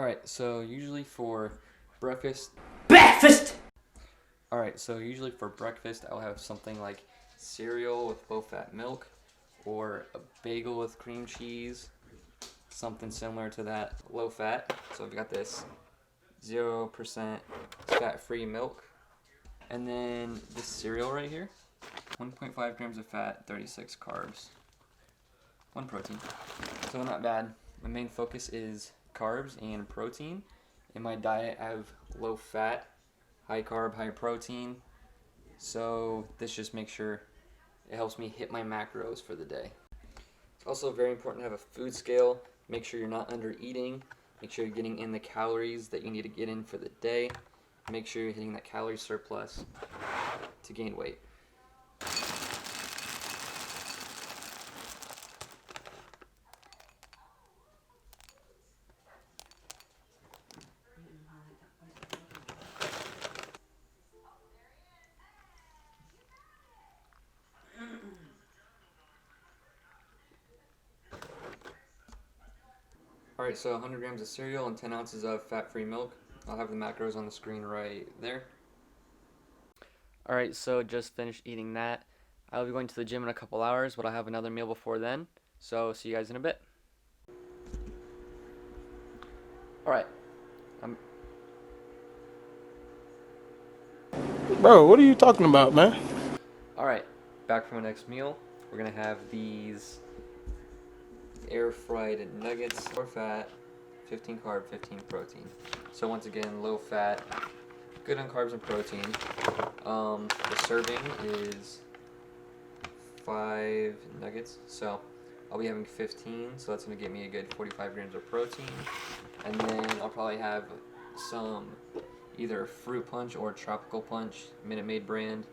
Alright, so usually for breakfast. Breakfast! Alright, so usually for breakfast, I'll have something like cereal with low-fat milk, or a bagel with cream cheese, something similar to that, low-fat. So I've got this 0% fat-free milk, and then this cereal right here, 1.5 grams of fat, 36 carbs, 1 protein. So not bad. My main focus is carbs and protein. In my diet, I have low fat, high carb, high protein. So this just makes sure it helps me hit my macros for the day. It's also very important to have a food scale. Make sure you're not under eating. Make sure you're getting in the calories that you need to get in for the day. Make sure you're hitting that calorie surplus to gain weight. Alright, so 100 grams of cereal and 10 ounces of fat-free milk. I'll have the macros on the screen right there. Alright, so just finished eating that. I'll be going to the gym in a couple hours, but I'll have another meal before then. So, see you guys in a bit. Alright. Bro, what are you talking about, man? Alright, back for my next meal. We're gonna have these air-fried nuggets, low fat, 15 carb, 15 protein. So once again, low fat, good on carbs and protein. The serving is 5 nuggets, so I'll be having 15, so that's gonna give me a good 45 grams of protein. And then I'll probably have some either fruit punch or tropical punch, Minute Maid brand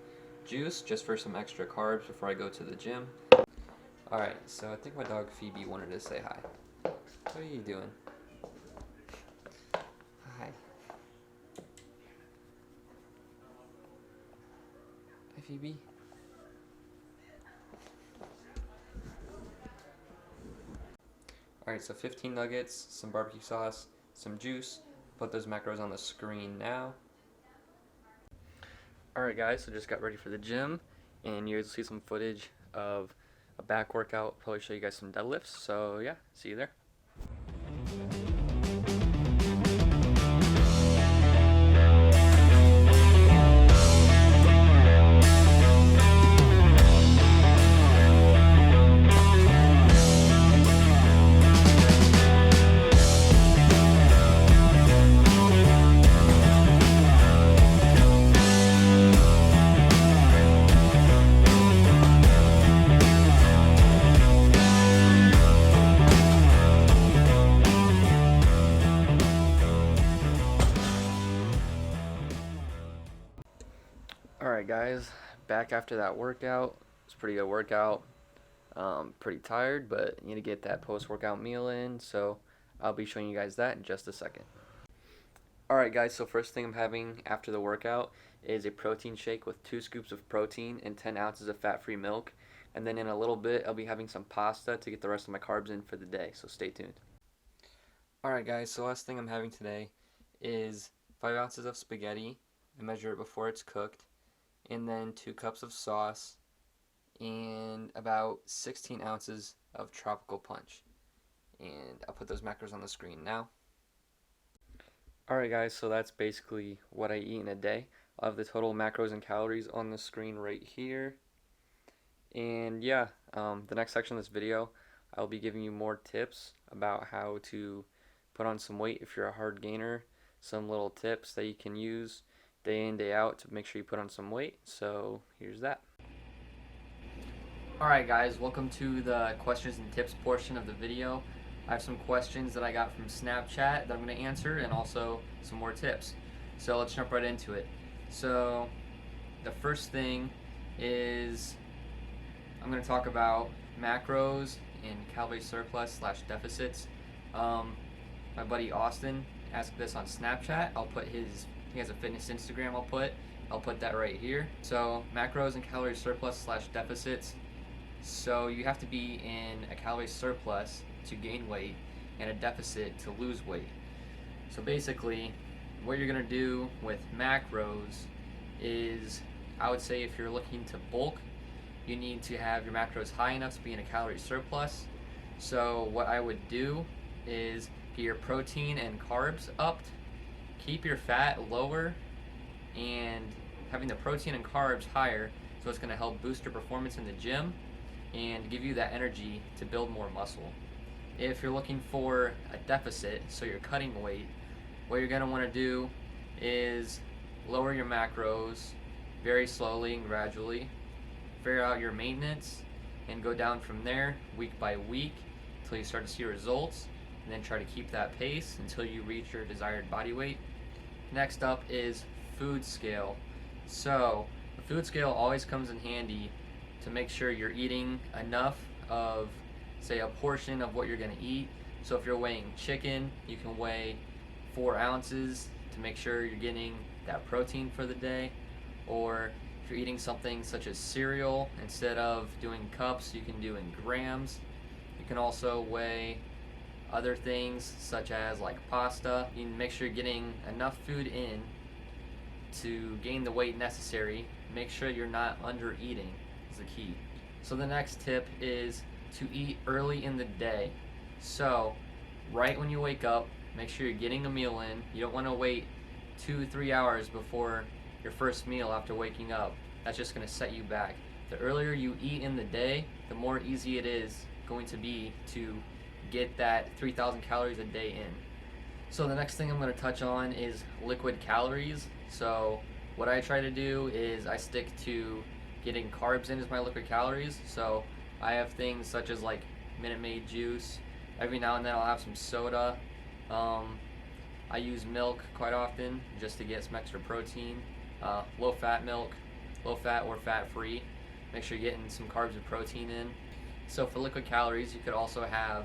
juice, just for some extra carbs before I go to the gym. Alright, so I think my dog Phoebe wanted to say hi. What are you doing? Hi. Hi, Phoebe. Alright, so 15 nuggets, some barbecue sauce, some juice. Put those macros on the screen now. Alright guys, so just got ready for the gym, and you guys will see some footage of a back workout, probably show you guys some deadlifts, so yeah, see you there. Alright guys, back after that workout. It's a pretty good workout. Pretty tired, but you need to get that post-workout meal in, so I'll be showing you guys that in just a second. Alright guys, so first thing I'm having after the workout is a protein shake with 2 scoops of protein and 10 ounces of fat-free milk. And then in a little bit, I'll be having some pasta to get the rest of my carbs in for the day, so stay tuned. Alright guys, so last thing I'm having today is 5 ounces of spaghetti. I measure it before it's cooked. And then 2 cups of sauce, and about 16 ounces of tropical punch. And I'll put those macros on the screen now. Alright guys, so that's basically what I eat in a day. I'll have the total macros and calories on the screen right here. And yeah, the next section of this video, I'll be giving you more tips about how to put on some weight if you're a hard gainer. Some little tips that you can use day in, day out to make sure you put on some weight. So here's that. Alright guys, welcome to the questions and tips portion of the video. I have some questions that I got from Snapchat that I'm going to answer, and also some more tips. So let's jump right into it. So the first thing is I'm going to talk about macros and calorie surplus / deficits. My buddy Austin asked this on Snapchat. I'll put he has a fitness Instagram I'll put that right here. So macros and calorie surplus / deficits. So you have to be in a calorie surplus to gain weight and a deficit to lose weight. So basically, what you're gonna do with macros is, I would say if you're looking to bulk, you need to have your macros high enough to be in a calorie surplus. So what I would do is get your protein and carbs upped, keep your fat lower, and having the protein and carbs higher, so it's going to help boost your performance in the gym and give you that energy to build more muscle. If you're looking for a deficit, so you're cutting weight, what you're going to want to do is lower your macros very slowly and gradually, figure out your maintenance, and go down from there week by week until you start to see results, and then try to keep that pace until you reach your desired body weight. Next up is food scale. So the food scale always comes in handy to make sure you're eating enough of, say, a portion of what you're going to eat. So if you're weighing chicken, you can weigh 4 ounces to make sure you're getting that protein for the day. Or if you're eating something such as cereal, instead of doing cups, you can do in grams. You can also weigh other things such as like pasta. You can make sure you're getting enough food in to gain the weight necessary. Make sure you're not under eating is the key. So the next tip is to eat early in the day. So right when you wake up, make sure you're getting a meal in. You don't want to wait 2-3 hours before your first meal after waking up. That's just going to set you back. The earlier you eat in the day, the more easy it is going to be to get that 3,000 calories a day in. So the next thing I'm going to touch on is liquid calories. So what I try to do is I stick to getting carbs in as my liquid calories. So I have things such as like Minute Maid juice. Every now and then I'll have some soda. I use milk quite often just to get some extra protein. Low fat milk, low fat or fat free. Make sure you're getting some carbs and protein in. So for liquid calories, you could also have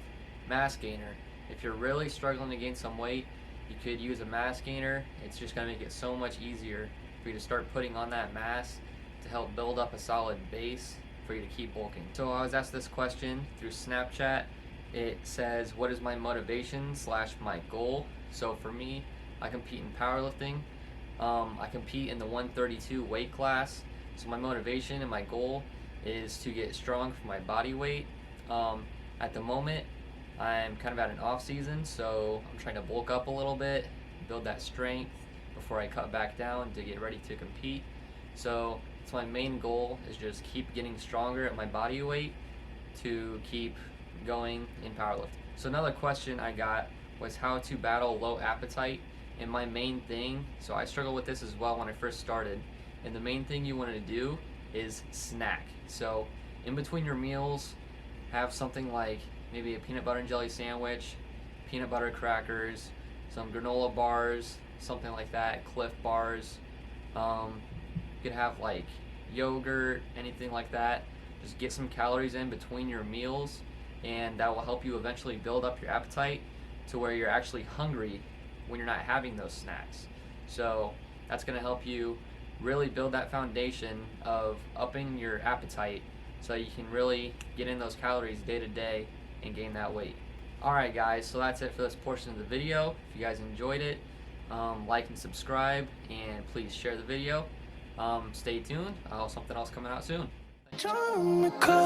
mass gainer. If you're really struggling to gain some weight, you could use a mass gainer. It's just going to make it so much easier for you to start putting on that mass to help build up a solid base for you to keep bulking. So I was asked this question through Snapchat. It says, what is my motivation / my goal? So for me, I compete in powerlifting. I compete in the 132 weight class. So my motivation and my goal is to get strong for my body weight. At the moment, I'm kind of at an off season, so I'm trying to bulk up a little bit, build that strength before I cut back down to get ready to compete. So that's my main goal, is just keep getting stronger at my body weight to keep going in powerlifting. So another question I got was how to battle low appetite. And my main thing, so I struggled with this as well when I first started, and the main thing you want to do is snack. So in between your meals, have something like maybe a peanut butter and jelly sandwich, peanut butter crackers, some granola bars, something like that, Cliff bars. You could have like yogurt, anything like that. Just get some calories in between your meals, and that will help you eventually build up your appetite to where you're actually hungry when you're not having those snacks. So that's going to help you really build that foundation of upping your appetite so you can really get in those calories day to day and gain that weight. Alright guys, so that's it for this portion of the video. If you guys enjoyed it, like and subscribe, and please share the video. Stay tuned, I'll have something else coming out soon. Thanks.